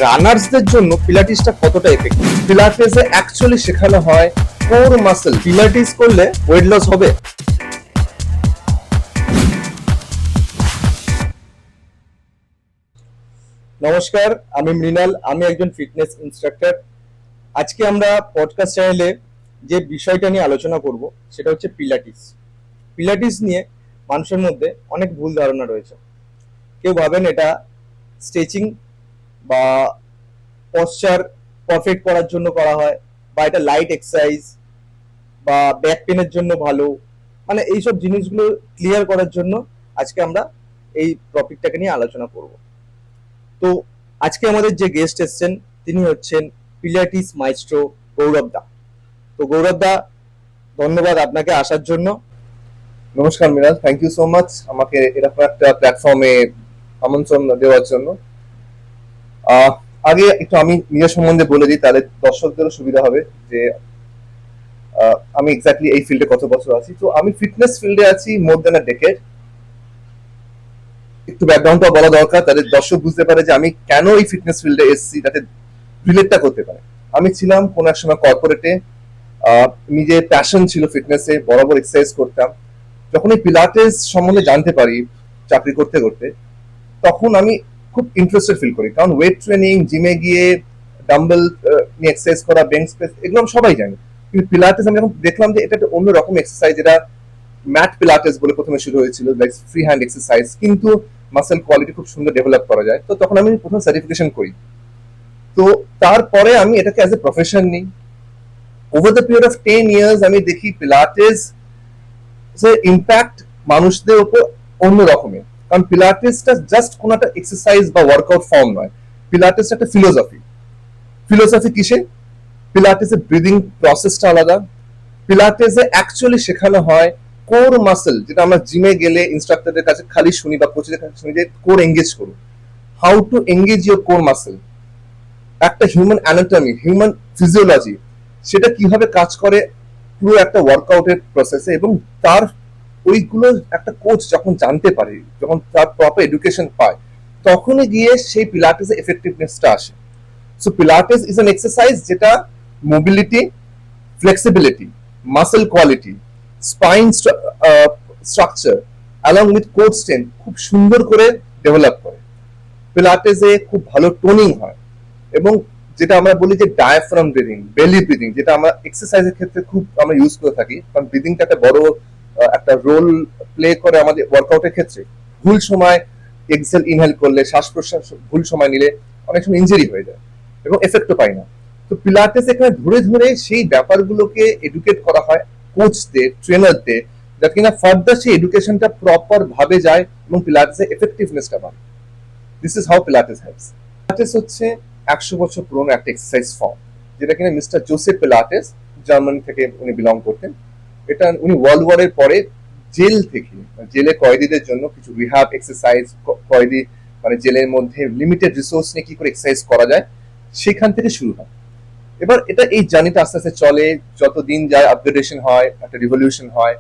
রানার্সদের জন্য পিলাটিসটা কতটা effective? পিলাটিসে actually শেখানো হয় কোর মাসল। পিলাটিস করলে ওয়েট লস হবে? নমস্কার, আমি মৃণাল। আমি একজন ফিটনেস ইনস্ট্রাক্টর। আজকে আমরা পডকাস্ট চ্যানেলে যে বিষয়টা নিয়ে আলোচনা করব সেটা হচ্ছে পিলাটিস। পিলাটিস নিয়ে মানুষের মধ্যে অনেক ভুল ধারণা রয়েছে। কেউ ভাবেন এটা স্ট্রেচিং বা পশ্চার পারফেক্ট করার জন্য করা হয়, বা এটা লাইট এক্সারসাইজ বা ব্যাক পেনের জন্য ভালো। মানে এইসব জিনিসগুলো ক্লিয়ার করার জন্য আজকে আমরা এই টপিকটাকে নিয়ে আলোচনা করব। তো আজকে আমাদের যে গেস্ট এসছেন তিনি হচ্ছেন পিলাটিস মাইস্ট্রো গৌরব দা। তো গৌরব দা, ধন্যবাদ আপনাকে আসার জন্য। নমস্কার Mrinal, thank you so much আমাকে এরকম একটা প্ল্যাটফর্মে আমন্ত্রণ দেওয়ার জন্য। আগে একটু আমি নিজের সম্বন্ধে বলে দিই, তাহলে দর্শকদেরও সুবিধা হবে যে আমি এক্স্যাক্টলি এই ফিল্ডে কত বছর আছি। তো আমি ফিটনেস ফিল্ডে আছি মোর দ্যান আ ডেকেড। একটু ব্যাকগ্রাউন্ডটা বলা দরকার, তাহলে দর্শক বুঝতে পারে যে আমি কেন এই ফিটনেস ফিল্ডে এসেছি, যাতে রিলেটটা করতে পারে। আমি ছিলাম কোনো এক সময় কর্পোরেটে, নিজের প্যাশন ছিল ফিটনেসে, বরাবর এক্সারসাইজ করতাম। যখন এই পিলাটেস সম্বন্ধে জানতে পারি চাকরি করতে করতে, তখন আমি খুব ইন্টারেস্টেড ফিল করি। কারণ ওয়েট ট্রেনিং, জিমে গিয়ে ডাম্বেল নিয়ে এক্সারসাইজ করা, বেঞ্চ প্রেস, এগুলো আমি সবাই জানি। কিন্তু পিলাটেস আমি যখন দেখলাম যে এটা একটা অন্যরকম এক্সারসাইজ, যেটা ম্যাট পিলাটেস বলে প্রথমে শুরু হয়েছিল, লাইক ফ্রি হ্যান্ড এক্সারসাইজ, কিন্তু মাসেল কোয়ালিটি খুব সুন্দর ডেভেলপ করা যায়। তো তখন আমি প্রথম সার্টিফিকেশন করি। তো তারপরে আমি এটাকে অ্যাজ এ প্রফেশন নিই। Over the period of 10 years আমি দেখি পিলাটেস ইম্প্যাক্ট মানুষদের উপর অন্য রকমের। কারণ পিলাটেসটা জাস্ট কোনো একটা এক্সারসাইজ বা ওয়ার্কআউট ফর্ম নয়, পিলাটেস একটা ফিলোসফি। ফিলোসফি কিসে? পিলাটেসের ব্রিদিং প্রসেসটা আলাদা। পিলাটেসে অ্যাকচুয়ালি শেখানো হয় কোর মাসল, যেটা আমরা জিমে গেলে ইনস্ট্রাক্টরদের কাছে খালি শুনি বা কোচের কাছে শুনি যে কোর এঙ্গেজ করুন। How to engage your core muscle, একটা হিউম্যান অ্যানাটমি, হিউম্যান ফিজিওলজি, সেটা কিভাবে কাজ করে পুরো একটা ওয়ার্কআউটের প্রসেসে। এবং তার ওইগুলো একটা কোচ যখন জানতে পারে, যখন তার প্রপার এডুকেশন পায়, তখনই গিয়ে সেই পিলাটেস এফেক্টিভনেসটা আসে। So Pilates is an exercise যেটা mobility, flexibility, muscle quality, spine structure along with core strength খুব সুন্দর করে ডেভেলপ করে। পিলাটেসে খুব ভালো টোনিং হয়। এবং যেটা আমরা বলি যে ডায়াফ্রাম ব্রিদিং, বেলি ব্রিদিং, যেটা আমরা এক্সারসাইজের ক্ষেত্রে খুব আমরা ইউজ করে থাকি, কারণ ব্রিদিংটা একটা বড় একটা রোল প্লে করে আমাদের ওয়ার্কআউটের ক্ষেত্রে। ভুল সময় এক্সেল ইনহেল করলে, শ্বাস প্রশ্বাস ভুল সময় নিলে অনেক সময় ইনজুরি হয়ে যায় এবং এফেক্টও পাই না। তো পিলাটেস এখানে ধরে ধরে সেই ব্যাপারগুলোকে এডুকেট করা হয় কোচদের, ট্রেনারদের, যাতে কিনা ফার্দার সেই এডুকেশনটা প্রপার ভাবে যায় এবং পিলাটেসের এফেক্টিভনেসটা বাড়ে। This is how Pilates helps. Pilates হচ্ছে 100 বছর পুরনো একটা এক্সারসাইজ ফর্ম, যেটা কিনা মিস্টার জোসেফ পিলাটেস জার্মানি থেকে উনি বিলং করতেন। এটা উনি ওয়ার্ল্ড ওয়ারের পরে জেল থেকে, জেলে কয়েদিদের জন্য কিছু রিহ্যাব এক্সারসাইজ, কয়েদি মানে জেলের মধ্যে লিমিটেড রিসোর্স নিয়ে কি করে এক্সারসাইজ করা যায়, সেখান থেকে শুরু হয়। এবার এটা এই জার্নিটা আস্তে আস্তে চলে, যতদিন যায় আপগ্রেডেশন হয়, একটা রিভলিউশন হয়।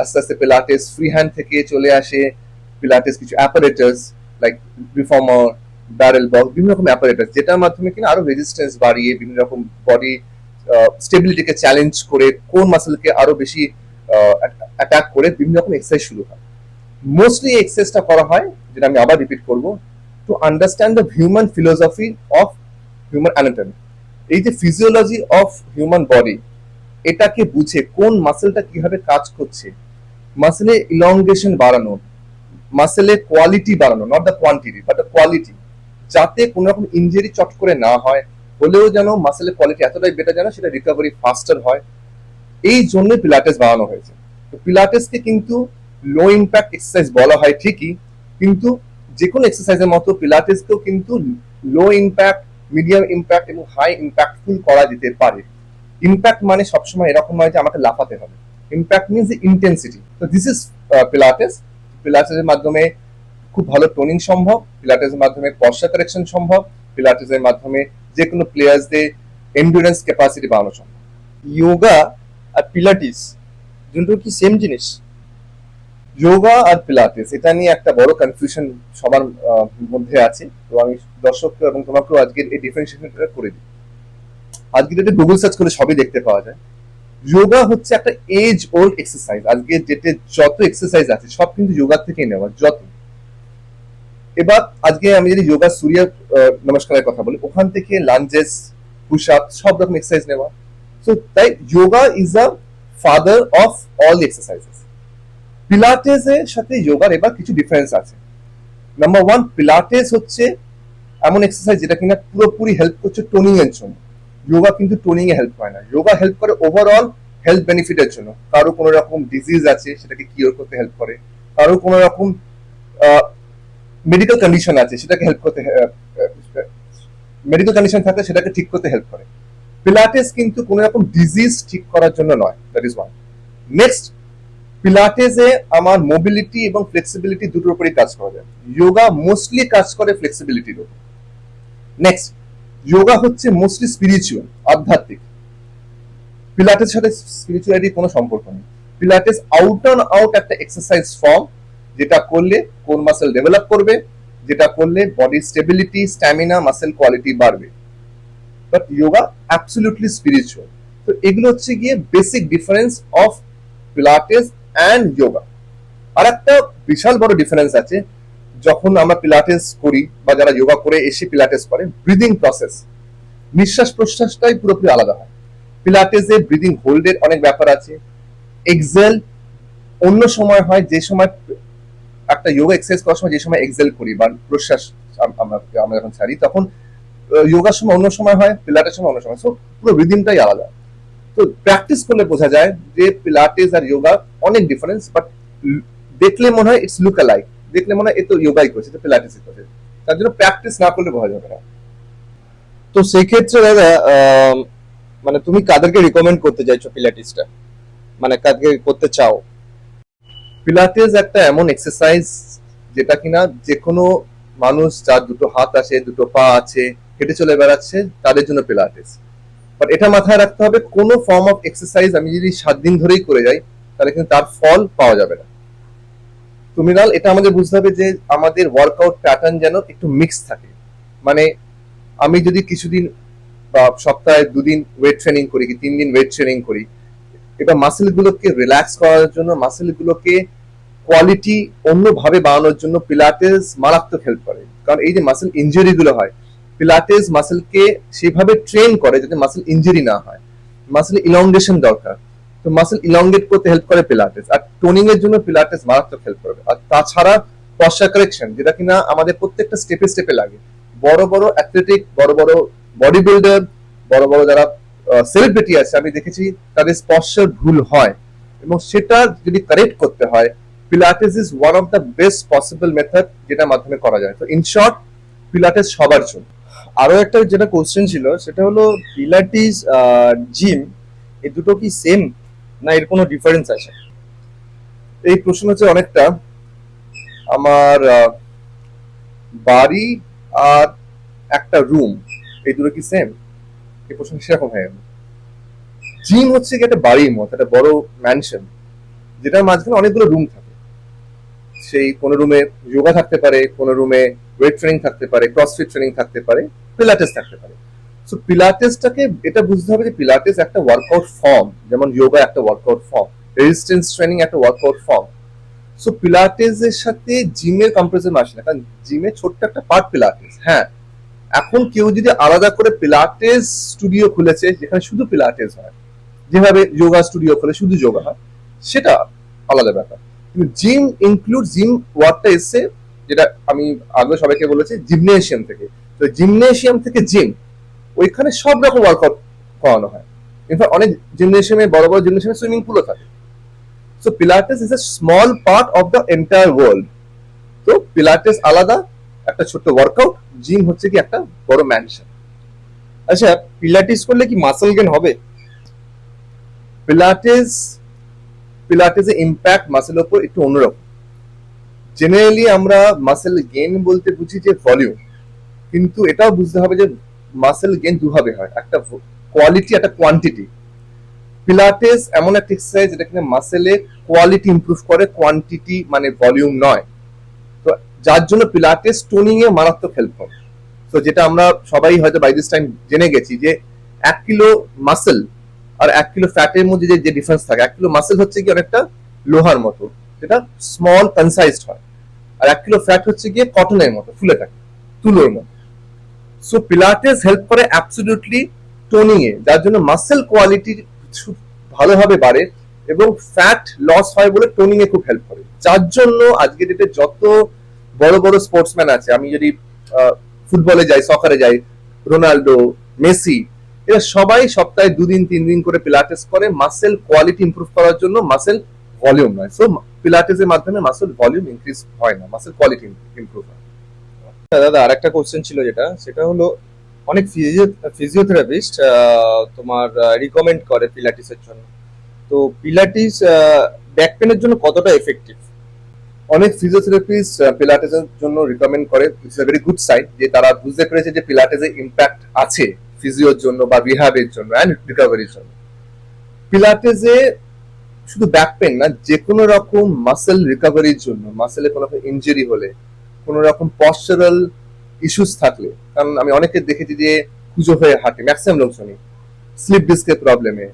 আস্তে আস্তে পিলাটেস ফ্রি হ্যান্ড থেকে চলে আসে পিলাটেস কিছু apparatus like reformer, barrel box, বিভিন্ন রকম অ্যাপারেটাস, যেটার মাধ্যমে কিনা আরো রেজিস্ট্যান্স বাড়িয়ে বিভিন্ন রকম বডি স্টেবিলিটিকে চ্যালেঞ্জ করে কোর মাসলকে আরো বেশি অ্যাটাক করে বিভিন্ন রকম এক্সারসাইজ শুরু হয়। মোস্টলি এই এক্সারসাইজটা করা হয়, যেটা আমি আবার রিপিট করব, to understand the human philosophy of human anatomy. এই যে ফিজিওলজি অফ হিউম্যান বডি, এটাকে বুঝে কোন মাসেলটা কিভাবে কাজ করছে, মাসেলে ইলংগেশন বাড়ানো, মাসেলের কোয়ালিটি বাড়ানো, not the quantity but the quality, যাতে কোনো রকম ইনজুরি চট করে না হয়, হলেও যেন মাসেলের কোয়ালিটি এতটাই বেটার যেন সেটা রিকভারি ফাস্টার হয়। এই জন্য পিলাটেস বানানো হয়েছে। তো পিলাটেসকে কিন্তু লো ইম্প্যাক্ট এক্সারসাইজ বলা হয় ঠিকই, কিন্তু যে কোনো এক্সারসাইজের মতো পিলাটেসকেও কিন্তু লো ইম্প্যাক্ট, মিডিয়াম ইম্প্যাক্ট এবং হাই ইম্প্যাক্টফুল করা যেতে পারে। ইম্প্যাক্ট মানে সবসময় এরকম নয় যে আমাকে লাফাতে হবে। Impact means intensity. তো দিস ইজ পিলাটেস। পিলাটেসের মাধ্যমে খুব ভালো টোনিং সম্ভব, পিলাটেসের মাধ্যমে পশ্চার কারেকশন সম্ভব, পিলাটেসের মাধ্যমে যে কোনো প্লেয়ার্সদের এন্ডুরেন্স ক্যাপাসিটি বাড়ানো সম্ভব। যোগা আর পিলাটিস দুটো কি সেম জিনিস? যোগা আর পিলাটেস এটা নিয়ে একটা বড় কনফিউশন সবার মধ্যে আছে। তো আমি দর্শককে এবং তোমাকেও আজকের এই ডিফারেন্সিয়েশনটা করে দিই। আজকে যদি গুগল সার্চ করে সবই দেখতে পাওয়া যায়। যোগা হচ্ছে একটা এজ ওল্ড এক্সারসাইজ। আজকে যেটা যত এক্সারসাইজ আছে সব কিন্তু যোগা থেকেই নেওয়া, যত। এবার আজকে আমি যদি যোগা সূর্য নমস্কারের কথা বলি, ওখান থেকে লাঞ্জেস, পুশ আপ সব রকম এক্সারসাইজ নেওয়া। সো তাই yoga is a father of all exercises. Pilates এর সাথে যোগার এবার কিছু ডিফারেন্স আছে। নাম্বার ওয়ান, পিলাটেস হচ্ছে এমন এক্সারসাইজ যেটা কিনা পুরোপুরি হেল্প করছে টোনিং এর জন্য। যোগা কিন্তু টোনিং এ হেল্প করে না, যোগা হেল্প করে ওভারঅল হেলথ বেনিফিটের জন্য। কারো কোনো রকম ডিজিজ আছে সেটাকে কিওর করতে হেল্প করে, কারো কোনো রকম মেডিকেল কন্ডিশন আছে সেটাকে হেল্প করতে, মেডিকেল কন্ডিশন থাকলে সেটাকে ঠিক করতে হেল্প করে। পিলাটেস কিন্তু কোনো রকম ডিজিজ ঠিক করার জন্য নয়, দ্যাট ইজ ওয়ান। নেক্সট, পিলাটেসে আমার মোবিলিটি এবং ফ্লেক্সিবিলিটি দুটোর উপরই কাজ করা যায়। যোগা মোস্টলি কাজ করে ফ্লেক্সিবিলিটির উপর। নেক্সট, যোগা হচ্ছে মোস্টলি স্পিরিচুয়াল, আধ্যাত্মিক। পিলাটেসের সাথে স্পিরিচুয়ালিটির কোনো সম্পর্ক নেই। পিলাটেস আউট অ্যান্ড আউট একটা এক্সারসাইজ ফর্ম, যেটা করলে কোর মাসেল ডেভেলপ করবে, যেটা করলে body stability, stamina, muscle quality বাড়বে। But yoga absolutely spiritual. তো এগুলো হচ্ছে গিয়ে basic difference of Pilates and yoga. আর একটা বিশাল বড় ডিফারেন্স আছে, যখন আমরা পিলাটেস করি বা যারা যোগা করে এসে পিলাটেস করে, ব্রিদিং প্রসেস, নিঃশ্বাস প্রশ্বাসটাই পুরোপুরি আলাদা হয়। পিলাটেসে ব্রিদিং হোল্ডের অনেক ব্যাপার আছে, এক্সেল অন্য সময় হয়, যে সময় একটা যোগা এক্সারসাইজ করার সময় যে সময় এক্সেল করি বা প্রশ্বাস আমরা যখন ছাড়ি, তখন যোগার সময় অন্য সময় হয়, পিলাটের সময় অন্য সময়। সো পুরো রিদিমটাই আলাদা। তো প্র্যাকটিস করলে বোঝা যায় যে পিলাটেস আর যোগা অনেক ডিফারেন্স, বাট দেখলে মনে হয় ইটস লুক অ্যালাইক, দেখলে মনে হয় এ তো যোগাই করছে, তো পিলাটেসই করছে। তার জন্য প্র্যাকটিস না করলে বোঝা যাবে না। তো সেই ক্ষেত্রে দাদা মানে তুমি কাদেরকে রিকমেন্ড করতে চাইছো পিলাটিসটা, মানে কাদেরকে করতে চাও? পিলাটেস একটা এমন এক্সারসাইজ যেটা কিনা যে কোনো মানুষ যার দুটো হাত আছে, দুটো পা আছে, হেঁটে চলে বেড়াচ্ছে, তাদের জন্য পিলাটেস। বাট এটা মাথায় রাখতে হবে, কোনো ফর্ম অফ এক্সারসাইজ আমি যদি 7 দিন ধরেই করে যাই, তাহলে কিন্তু তার ফল পাওয়া যাবে না। তো মৃণাল, এটা আমাদের বুঝতে হবে যে আমাদের ওয়ার্কআউট প্যাটার্ন যেন একটু মিক্স থাকে। মানে আমি যদি কিছুদিন বা সপ্তাহে 2 দিন ওয়েট ট্রেনিং করি, কি 3 দিন ওয়েট ট্রেনিং করি, এবার মাসেল গুলোকে রিল্যাক্স করার জন্য, মাসেল গুলোকে কোয়ালিটি অন্যভাবে বাড়ানোর জন্য পিলাটেস মারাত্মক হেল্প করে। কারণ এই যে মাসেল ইনজুরি গুলো হয়, পিলাটেস মাসেলকে সেভাবে ট্রেন করে যাতে মাসেল ইনজুরি না হয়। মাসেল ইলংগেশন দরকার, তো মাসেল ইলংগেট করতে হেল্প করে পিলাটেস। আর টোনিং এর জন্য পিলাটেস মারাত্মক হেল্প করবে। আর তাছাড়া পশ্চার কারেকশন, যেটা কিনা আমাদের প্রত্যেকটা স্টেপে স্টেপে লাগে। বড় বড় অ্যাথলেটিক, বড় বড় বডি বিল্ডার, বড় বড় যারা সেলিব্রিটি আছে, আমি দেখেছি তাদের পশ্চার ভুল হয়, এবং সেটা যদি কারেক্ট করতে হয়, Pilates is one of the best possible method যেটা মাধ্যমে করা যায়। তো ইন শর্ট, পিলাটেস সবার জন্য। আরো একটা যেটা কোশ্চেন ছিল সেটা হলো পিলাটিস জিম এই দুটো কি সেম, না এর কোনো ডিফারেন্স আছে? এই প্রশ্ন হচ্ছে অনেকটা আমার বাড়ি আর একটা রুম, এই দুটো কি সেম, এই প্রশ্ন সেরকম হয়ে গেল। জিম হচ্ছে কি একটা বাড়ির মতো, একটা বড় ম্যানশন, যেটার মাঝখানে অনেকগুলো রুম থাকে। সেই কোনো রুমে যোগা থাকতে পারে, কোনো রুমে ওয়েট ট্রেনিং থাকতে পারে, ক্রসফিট ট্রেনিং থাকতে পারে, পিলাটেস থাকতে পারে। সো পিলাটেসটাকে এটা বুঝতে হবে যে পিলাটেস একটা ওয়ার্কআউট ফর্ম, যেমন যোগা একটা ওয়ার্কআউট ফর্ম, রেজিস্ট্যান্স ট্রেনিং একটা ওয়ার্কআউট ফর্ম। সো পিলাটেস এর সাথে জিমের কম্পারিজন আসে না, কারণ জিমে ছোট্ট একটা পার্ট পিলাটেস। হ্যাঁ, এখন কেউ যদি আলাদা করে পিলাটেস স্টুডিও খুলেছে যেখানে শুধু পিলাটেস হয়, যেভাবে যোগা স্টুডিও খুলে শুধু যোগা হয়, সেটা আলাদা ব্যাপার। কিন্তু জিম ইনক্লুড, জিম ওয়ার্ডটা এসছে, যেটা আমি আগে সবাইকে বলেছি, জিমনেশিয়াম থেকে। তো জিমনেশিয়াম থেকে জিম, ওইখানে সব রকম ওয়ার্কআউট করানো হয়। ইনফ্যাক্ট অনেক জিমনেশিয়ামে, বড় বড় জিমনেশিয়ামে সুইমিং পুলও থাকে। So Pilates is a small part of the entire world. তো পিলাটেস আলাদা একটা ছোট্ট ওয়ার্কআউট, জিম হচ্ছে কি একটা বড় ম্যানশন। আচ্ছা, পিলাটিস করলে কি মাসল গেন হবে? পিলাটেস, পিলাটেসের ইম্প্যাক্ট মাসেলের উপর একটু অন্যরকম। জেনারেলি আমরা মাসেল গেইন বলতে বুঝি যে ভলিউম, কিন্তু এটাও বুঝতে হবে যে মাসেল গেইন দুভাবে হয়, একটা কোয়ালিটি, একটা কোয়ান্টিটি। পিলাটেস এমন একটা এক্সারসাইজ যেটা কিনা মাসেলে কোয়ালিটি ইমপ্রুভ করে, কোয়ান্টিটি মানে ভলিউম নয়। তো যার জন্য পিলাটেস টোনিং এ মারাত্মক হেল্প করে। তো যেটা আমরা সবাই হয়তো বাই দিস টাইম জেনে গেছি যে 1 কিলো মাসেল আর 1 কিলো ফ্যাটের মধ্যে যে ডিফারেন্স থাকে, 1 কিলো মাসেল হচ্ছে কি অনেকটা লোহার মতো, যেটা স্মল কনসাইজড হয়, আর 1 কিলো ফ্যাট হচ্ছে গিয়ে কটনের মতো ফুলে থাকে, তুলোর মতো। সো পিলাটেস হেল্প করে অ্যাবসলিউটলি টোনিং এ, যার জন্য মাসেল কোয়ালিটি ভালোভাবে বাড়ে এবং ফ্যাট লস হয় বলে টোনিং এ খুব হেল্প করে। যার জন্য আজকে ডেটে যত বড় বড় স্পোর্টসম্যান আছে, আমি যদি ফুটবলে যাই, সকারে যাই, রোনাল্ডো, মেসি, এরা সবাই সপ্তাহে 2 দিন 3 দিন করে পিলাটেস করে মাসেল কোয়ালিটি ইমপ্রুভ করার জন্য, মাসেল ভলিউম নয়। সো পিলাটেসের মাধ্যমে মাসেল ভলিউম ইনক্রিজ হয় না, মাসেল কোয়ালিটি ইমপ্রুভ হয়। দাদা আরেকটা কোশ্চেন ছিল, সেটা হলো অনেক ফিজিওথেরাপিস্ট তোমার রিকমেন্ড করে পিলাটিসের জন্য। তো পিলাটিস ব্যাক পেনের জন্য কতটা এফেক্টিভ? অনেক ফিজিওথেরাপিস্ট পিলাটেসের জন্য রিকমেন্ড করে, it's a very good sign যে তারা বুঝতে পেরেছে যে পিলাটেসের ইম্প্যাক্ট আছে ফিজিওর জন্য বা রিহ্যাবের জন্য অ্যান্ড রিকভারির জন্য। পিলাটেসে শুধু ব্যাক পেন না, যে কোনো রকম মাসেল রিকভারির জন্য, মাসেলে কোনো রকম ইনজুরি হলে, কোনো রকম পশ্চারাল ইস্যুস থাকলে, কারণ আমি অনেকে দেখেছি যে কুজো হয়ে হাঁটে, ম্যাক্সিমাম লোকজনই স্লিপ ডিস্কের প্রবলেমে,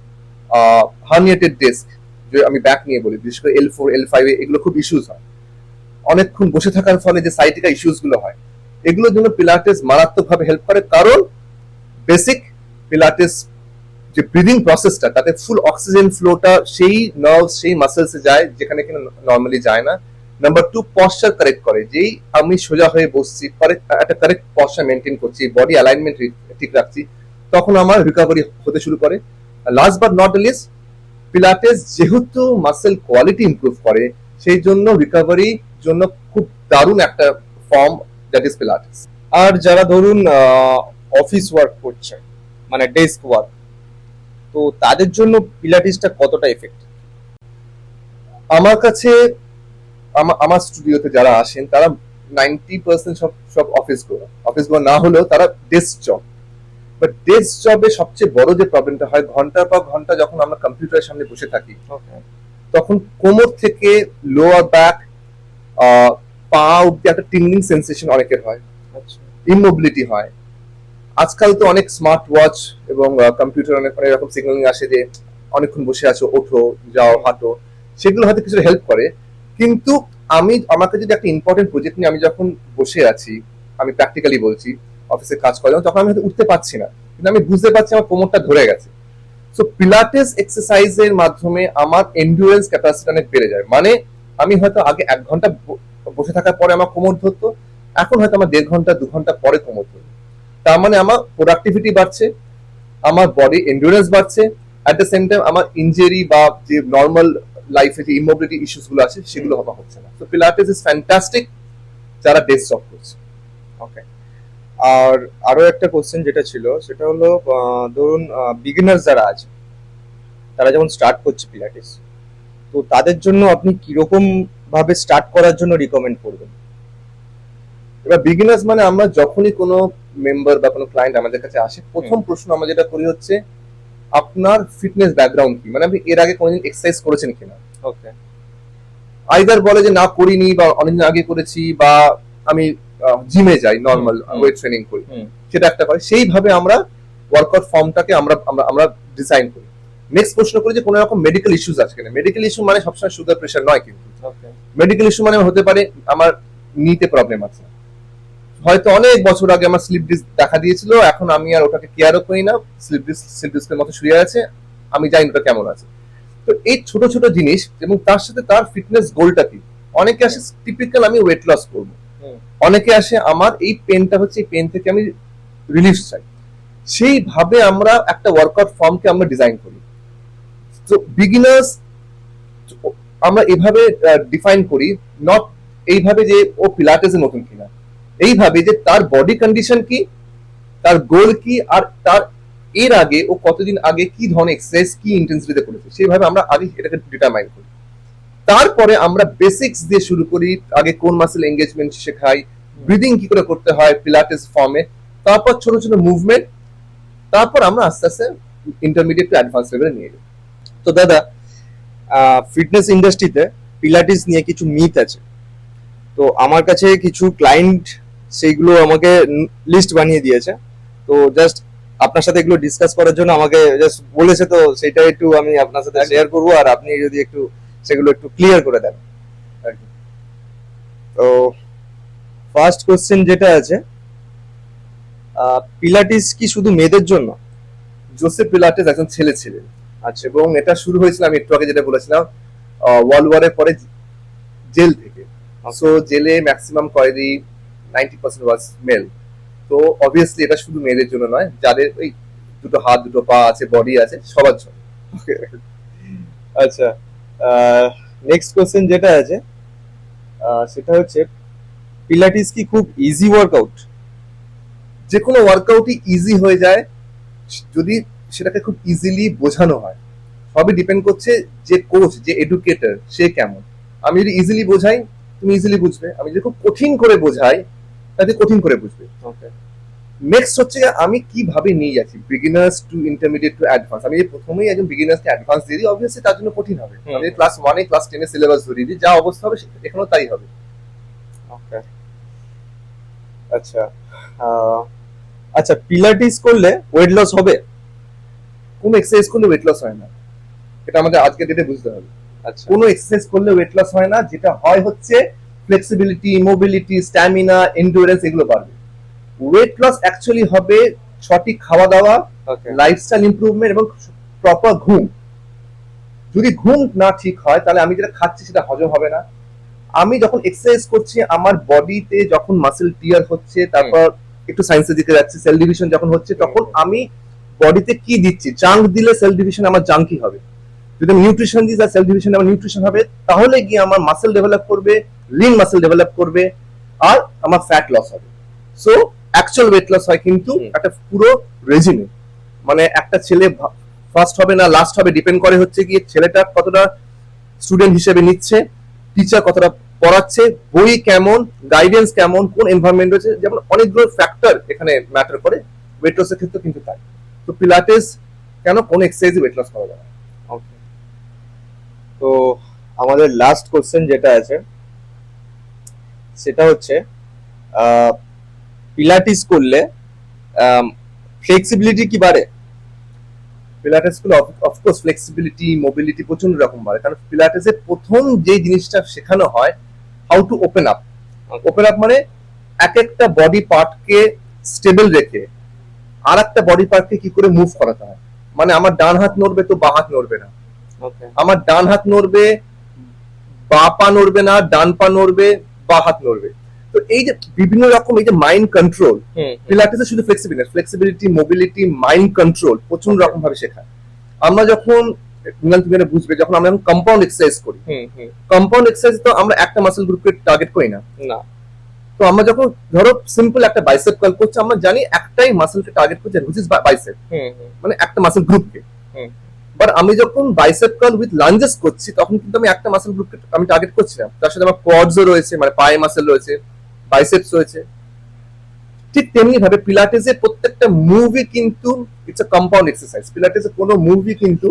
হার্নিয়েটেড ডিস্ক, যে আমি ব্যাক নিয়ে বলি, বিশেষ করে L4 L5 এগুলো খুব ইস্যুস হয়, অনেকক্ষণ বসে থাকার ফলে যে সাইটিকা ইস্যুস গুলো হয়, এগুলোর জন্য পিলাটেস মারাত্মকভাবে হেল্প করে। কারণ বেসিক পিলাটেস যে ব্রিদিং প্রসেসটা, তাতে ফুল অক্সিজেন ফ্লোটা সেই নার্ভ, সেই মাসেলসে যায় যেখানে কিনা নর্মালি যায় না। নাম্বার 2, পশ্চার কারেক্ট করে, যেই আমি সোজা হয়ে বসছি, একটা কারেক্ট পশ্চার মেনটেন করছি, বডি অ্যালাইনমেন্ট ঠিক রাখছি, তখন আমার রিকভারি হতে শুরু করে। লাস্ট বাট নট লিস্ট, পিলাটেস যেহেতু মাসেল কোয়ালিটি ইমপ্রুভ করে, সেই জন্য রিকভারি জন্য খুব দারুণ একটা ফর্ম, দ্যাট ইজ পিলাটেস। আর যারা ধরুন অফিস ওয়ার্ক করছে, মানে ডেস্ক ওয়ার্ক, তো তাদের জন্য পিলাটিসটা কতটা এফেক্টিভ? আমার কাছে, আমার স্টুডিওতে যারা আসেন তারা 90% সব অফিস গোয়ার না হলেও তারা ডেস্ক জব। বাট ডেস্ক জবে সবচেয়ে বড় যে প্রবলেমটা হয়, ঘন্টার পর ঘন্টা যখন আমরা কম্পিউটারের সামনে বসে থাকি, তখন কোমর থেকে লোয়ার ব্যাক, পা অব্দি একটা টিংলিং সেন্সেশন অনেকের হয়, ইমোবিলিটি হয়। আজকাল তো অনেক স্মার্ট ওয়াচ এবং কম্পিউটার অনেক এরকম সিগন্যালিং আসে যে অনেকক্ষণ বসে আছো, ওঠো, যাও, হাঁটো, সেগুলো হয়তো কিছু হেল্প করে। কিন্তু আমাকে যদি একটা ইম্পর্টেন্ট প্রজেক্ট নিয়ে আমি যখন বসে আছি, আমি প্র্যাকটিক্যালি বলছি, অফিসে কাজ করে তখন আমি হয়তো উঠতে পারছি না, কিন্তু আমি বুঝতে পারছি আমার কোমরটা ধরে গেছে। সো পিলাটেস এক্সারসাইজের মাধ্যমে আমার এন্ডুরেন্স ক্যাপাসিটি অনেক বেড়ে যায়। মানে আমি হয়তো আগে 1 ঘন্টা বসে থাকার পরে আমার কোমর ধরতো, এখন হয়তো আমার 1.5 ঘন্টা 2 ঘন্টা পরে কোমর ধরতো। তার মানে আমার প্রোডাক্টিভিটি বাড়ছে, আমার বডি এন্ডুরেন্স বাড়ছে, অ্যাট দ্য সেম টাইম আমার ইনজুরি বা যে নর্মাল লাইফে যে ইমোবিলিটি ইস্যুস গুলো আছে সেগুলো হচ্ছে না। তো পিলাটেস ইজ ফ্যান্টাস্টিক যারা ডেস্ক জব করছে। ওকে। আর আরো একটা কোশ্চেন যেটা ছিল, সেটা হলো ধরুন বিগিনার্স যারা আছে, তারা যেমন স্টার্ট করছে পিলাটিস, তো তাদের জন্য আপনি কিরকম ভাবে স্টার্ট করার জন্য রিকমেন্ড করবেন? এবার বিগিনার্স মানে আমরা যখনই কোনো মেম্বার বা কোনো ক্লায়েন্ট আমাদের কাছে আসে, প্রথম প্রশ্ন আমরা যেটা করি হচ্ছে আপনার ফিটনেস ব্যাকগ্রাউন্ড কি, মানে আপনি এর আগে কোনোদিন এক্সারসাইজ করেছেন কিনা। ওকে। আইদার বলে যে না করিনি, বা অনেকদিন আগে করেছি, বা আমি জিমে যাই, নর্মাল ওয়েট ট্রেনিং করি, সেটা একটা হয়। সেইভাবে আমরা ওয়ার্কআউট ফর্মটাকে আমরা ডিজাইন করি। নেক্সট প্রশ্ন করি যে কোনো রকম মেডিকেল ইস্যুস আছে কিনা। মেডিকেল ইস্যু মানে সবসময় সুগার প্রেশার নয়, কিন্তু মেডিকেল ইস্যু মানে হতে পারে আমার নিতে প্রবলেম আছে, হয়তো অনেক বছর আগে আমার স্লিপ ডিস্ক দেখা দিয়েছিল, এখন আমি আর ওটাকে কেয়ারও করি না, স্লিপ ডিস্কের মতো শুয়ে আছে, আমি জানি ওটা কেমন আছে। তো এই ছোট ছোট জিনিস, এবং তার সাথে তার ফিটনেস গোলটা কি। অনেকে আসে টিপিক্যাল আমি ওয়েট লস করবো, অনেকে আসে আমার এই পেনটা হচ্ছে, এই পেন থেকে আমি রিলিফ চাই। সেইভাবে আমরা একটা ওয়ার্কআউট ফর্মকে আমরা ডিজাইন করি। তো বিগিনার্স আমরা এভাবে ডিফাইন করি, নট এইভাবে যে ও পিলাটেসের নতুন কিনা, এইভাবে যে তার বডি কন্ডিশন কি, তার গোল কি, আর তার এর আগে ও কতদিন আগে কি ধরনের এক্সারসাইজ কি ইন্টেন্সিটিতে করেছে, সেইভাবে আমরা আগে এটাকে ডিটারমাইন করি। তারপরে আমরা বেসিক্স দিয়ে শুরু করি, আগে কোন মাসেল এঙ্গেজমেন্ট শেখাই, ব্রিদিং কি করে করতে হয় পিলাটেস ফর্মে, তারপর ছোট ছোট মুভমেন্ট, তারপর আমরা আস্তে আস্তে ইন্টারমিডিয়েট টু অ্যাডভান্স লেভেলে নিয়ে যাই। তো দাদা, ফিটনেস ইন্ডাস্ট্রিতে পিলাটিস নিয়ে কিছু মিথ আছে। তো আমার কাছে কিছু ক্লায়েন্ট সেইগুলো আমাকে লিস্ট বানিয়ে দিয়েছে। তো জাস্ট আপনার সাথে এগুলো ডিসকাস করার জন্য আমাকে জাস্ট বলেছে, তো সেটা একটু আমি আপনার সাথে শেয়ার করবো, আর আপনি যদি একটু সেগুলো একটু ক্লিয়ার করে দেন। তো ফার্স্ট কোশ্চেন যেটা আছে, পিলাটিস কি শুধু মেয়েদের জন্য? জোসেফ পিলাটেস একজন ছেলে ছিলেন। আচ্ছা। এবং এটা শুরু হয়েছিল আমি একটু আগে যেটা বলেছিলাম, ওয়ার্ল্ড ওয়ারের পরে জেল থেকে। সো জেলে ম্যাক্সিমাম কয়েদি 90% ওয়াজ মেল। তো অবভিয়াসলি এটা শুধু মেয়েদের জন্য নয়, যাদের ওই দুটো হাত দুটো পা আছে, বডি আছে, সবার জন্য। আচ্ছা, নেক্সট কোশ্চেন যেটা আছে, সেটা হচ্ছে পিলাটিস কি খুব ইজি ওয়ার্কআউট? যে কোনো ওয়ার্কআউটই ইজি হয়ে যায় যদি সেটাকে খুব ইজিলি বোঝানো হয়। সবই ডিপেন্ড করছে যে কোচ, যে এডুকেটর, সে কেমন। আমি যদি ইজিলি বোঝাই, তুমি ইজিলি বুঝবে। আমি যদি খুব কঠিন করে বোঝাই, তাহলে কঠিন করে বুঝবে। ওকে। নেক্সট হচ্ছে আমি কিভাবে নিয়ে যাচ্ছি beginners to intermediate to advance. আমি প্রথমেই একজন বিগিনার্সকে অ্যাডভান্স দিয়ে দিই, অবভিয়াসলি তার জন্য কঠিন হবে। আমি ক্লাস 1 ক্লাস 10 এর সিলেবাস ধরিয়ে দিই, যা অবস্থা হবে এখানেও তাই হবে। ওকে। আচ্ছা, আচ্ছা, পিলাটিস করলে ওয়েট লস হবে? কোনো এক্সারসাইজ করলে ওয়েট লস হয় না, এটা আমাদের আজকে ডেটে বুঝতে হবে। আচ্ছা। কোনো এক্সারসাইজ করলে ওয়েট লস হয় না। যেটা হয় হচ্ছে ফ্লেক্সিবিলিটি, মোবিলিটি, স্ট্যামিনা, এন্ডুরেন্স, এগুলো বাড়বে। ওয়েট লস অ্যাকচুয়ালি হবে সঠিক খাওয়া দাওয়া, লাইফস্টাইল ইমপ্রুভমেন্ট এবং প্রপার ঘুম। যদি ঘুম না ঠিক হয়, তাহলে আমি যেটা খাচ্ছি সেটা হজম হবে না। আমি যখন এক্সারসাইজ করছি, আমার বডিতে যখন মাসেল টিয়ার হচ্ছে, তারপর একটু সায়েন্সের দিকে যাচ্ছে, সেল ডিভিশন যখন হচ্ছে, তখন আমি বডিতে কি দিচ্ছি? জাঙ্ক দিলে সেল ডিভিশন আমার জাঙ্কই হবে। যদি আমি নিউট্রিশন দিই, সেল ডিভিশন আমার নিউট্রিশন হবে। তাহলে গিয়ে আমার মাসেল ডেভেলপ করবে, লিন মাসেল ডেভেলপ করবে, আর আমার ফ্যাট লস হবে। সো অ্যাকচুয়াল ওয়েট লস হয় কিন্তু একটা পুরো রেজিমে। মানে একটা ছেলে ফার্স্ট হবে না লাস্ট হবে, ডিপেন্ড করে হচ্ছে কি ছেলেটা কতটা স্টুডেন্ট হিসেবে নিচ্ছে, টিচার কতটা পড়াচ্ছে, বই কেমন, গাইডেন্স কেমন, কোন এনভায়রনমেন্ট রয়েছে, যেমন অনেকগুলো ফ্যাক্টর এখানে ম্যাটার করে। ওয়েট লসের ক্ষেত্রে কিন্তু তাই। তো পিলাটেস কেন, কোন এক্সারসাইজে ওয়েট লস করা যায় না। ওকে। তো আমাদের লাস্ট কোশ্চেন যেটা আছে, সেটা হচ্ছে পিলাটিস করলে ফ্লেক্সিবিলিটি কি বাড়ে? পিলাটেস গুলো অফকোর্স ফ্লেক্সিবিলিটি, মোবিলিটি প্রচন্ড রকম বাড়ে। কারণ পিলাটেসে প্রথম যে জিনিসটা শেখানো হয়, how to open up. Open up মানে এক একটা বডি পার্টকে স্টেবল রেখে আর একটা বডি পার্টকে কি করে মুভ করাতে হয়। মানে আমার ডান হাত নড়বে তো বাঁ হাত নড়বে না, আমার ডান হাত নড়বে বাঁ পা নড়বে না, ডান পা নড়বে বাঁ হাত নড়বে। তো এই যে বিভিন্ন রকম এই যে মাইন্ড কন্ট্রোল, পিলাটেসে শুধু ফ্লেক্সিবিলিটি, মোবিলিটি, মাইন্ড কন্ট্রোল প্রচন্ড রকম ভাবে শেখায়। আমরা যখন বুঝবে, যখন আমরা কম্পাউন্ড এক্সারসাইজ করি, কম্পাউন্ড এক্সারসাইজ তো আমরা একটা মাসেল গ্রুপকে টার্গেট করি না। তো আমরা যখন ধরো সিম্পল একটা বাইসেপ কার্ল করছি, আমরা জানি একটাই মাসেলকে টার্গেট করছি, হুইচ ইজ বাইসেপ, মানে একটা মাসেল গ্রুপকে। বাট আমি যখন বাইসেপ কার্ল উইথ লাঞ্জেস করছি, তখন কিন্তু আমি একটা মাসেল গ্রুপকে আমি টার্গেট করছি না, তার সাথে আমার কোয়াডসও রয়েছে, মানে পায়ে মাসেল রয়েছে, বাইসেপস রয়েছে। ঠিক তেমনি ভাবে পিলাটেসে প্রত্যেকটা মুভই কিন্তু ইটস আ কম্পাউন্ড এক্সারসাইজ। পিলাটেসে কোনো মুভই কিন্তু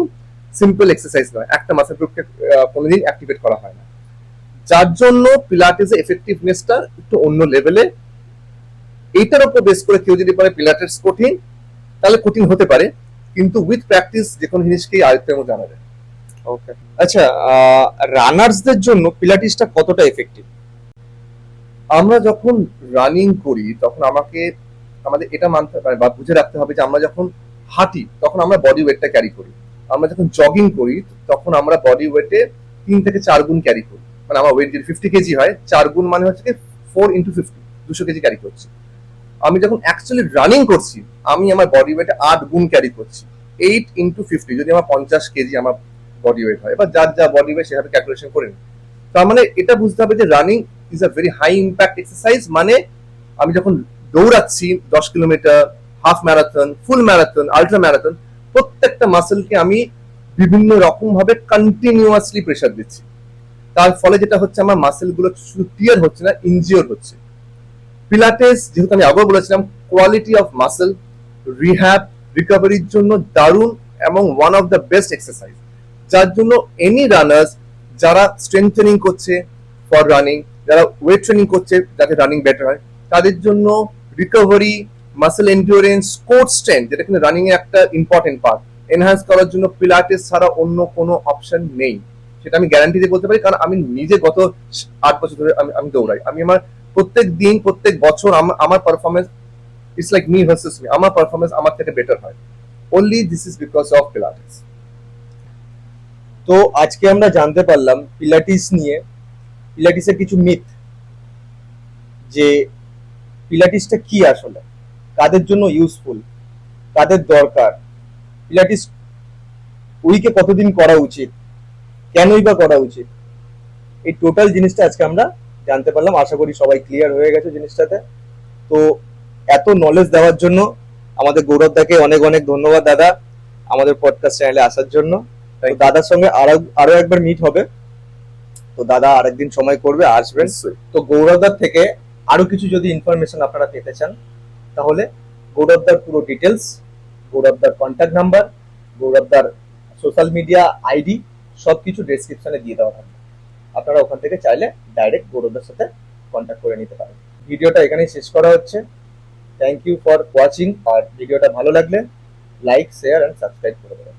সিম্পল এক্সারসাইজ নয়, একটা মাসেল গ্রুপকে কোনোদিন অ্যাক্টিভেট করা হয় না। যার জন্য পিলাটেসের এফেক্টিভনেসটা একটু অন্য লেভেলে। এইটার উপর বেস করে কেউ যদি বলে পিলাটেস কঠিন, তাহলে কঠিন হতে পারে, কিন্তু উইথ প্র্যাকটিস যে কোনো জিনিসকেই আয়ত্তের মধ্যে আনা যায়। ওকে। আচ্ছা, রানার্সদের জন্য পিলাটিসটা কতটা এফেক্টিভ? আমরা যখন রানিং করি, তখন আমাদের এটা মানতে হবে বা বুঝে রাখতে হবে যে আমরা যখন হাঁটি, তখন আমরা বডি ওয়েটটা ক্যারি করি। আমরা যখন জগিং করি, তখন আমরা বডি ওয়েটে 3 থেকে 4 গুণ ক্যারি করি। মানে আমার ওয়েট যদি 50 কেজি হয়, 4 গুণ মানে হচ্ছে 4 into 50, 200 কেজি ক্যারি করছি। আমি যখন অ্যাকচুয়ালি রানিং করছি, আমি আমার বডি ওয়েটে 8 গুণ ক্যারি করছি। 8 into 50, যদি আমার 50 কেজি আমার বডি ওয়েট হয়, এবার যার যা বডি ওয়েট সেভাবে ক্যালকুলেশন করে নিই। তার মানে এটা বুঝতে হবে যে running is a very high impact exercise. মানে আমি যখন দৌড়াচ্ছি 10 kilometre, half marathon, full marathon, ultra marathon, প্রত্যেকটা মাসেলকে আমি বিভিন্ন রকম ভাবে কন্টিনিউয়াসলি প্রেসার দিচ্ছি। তার ফলে যেটা হচ্ছে, আমার মাসেল গুলো শুধু টিয়ার হচ্ছে না, ইনজিওর হচ্ছে। পিলাটেস, যেহেতু আমি আগেও বলেছিলাম, কোয়ালিটি অফ মাসেল রিহ্যাব, রিকভারির জন্য দারুণ এবং one of the best exercise. যার জন্য এনি রানার্স যারা স্ট্রেংথ ট্রেনিং করছে ফর রানিং, যারা ওয়েট ট্রেনিং করছে যাতে রানিং বেটার হয়, তাদের জন্য recovery, muscle endurance, core strength, যেটা কিন্তু রানিং এর একটা ইম্পর্টেন্ট পার্ট, এনহান্স করার জন্য পিলাটেস ছাড়া অন্য কোনো অপশন নেই। সেটা আমি গ্যারান্টি দিয়ে বলতে পারি, কারণ আমি নিজে গত 8 বছর ধরে আমি দৌড়াই। আমি আমার প্রত্যেক দিন প্রত্যেক বছর আমার performance, it's like me versus me, আমার পারফরমেন্স আমার থেকে বেটার হয়। only this is because of Pilates. তো আজকে আমরা জানতে পারলাম পিলাটিস নিয়ে, পিলাটিসের কিছু মিথ, যে পিলাটিসটা কি আসলে, কাদের জন্য ইউজফুল, কাদের দরকার, পিলাটিস উইকে কতদিন করা উচিত, কেনই বা করা উচিত, এই টোটাল জিনিসটা আজকে আমরা জানতে পারলাম। আশা করি সবাই ক্লিয়ার হয়ে গেছে জিনিসটাতে। তো এত নলেজ দেওয়ার জন্য আমাদের গৌরব দাকে অনেক অনেক ধন্যবাদ দাদা, আমাদের পডকাস্ট চ্যানেলে আসার জন্য। তো দাদার সঙ্গে আরো একবার মিট হবে, তো দাদা আরেকদিন সময় করবে, আসবেন। তো গৌরবদার থেকে আরো কিছু যদি ইনফরমেশন আপনারা পেতে চান, তাহলে গৌরবদার পুরো ডিটেলস, গৌরবদার কন্ট্যাক্ট নাম্বার, গৌরবদার সোশ্যাল মিডিয়া আইডি সবকিছু ডেসক্রিপশনে দিয়ে দেওয়া থাকবে। আপনারা ওখান থেকে চাইলে ডাইরেক্ট গৌরবদার সাথে কন্ট্যাক্ট করে নিতে পারেন। ভিডিওটা এখানেই শেষ করা হচ্ছে। Thank you for watching. আর ভিডিওটা ভালো লাগলে লাইক, শেয়ার এন্ড সাবস্ক্রাইব করে দেবেন।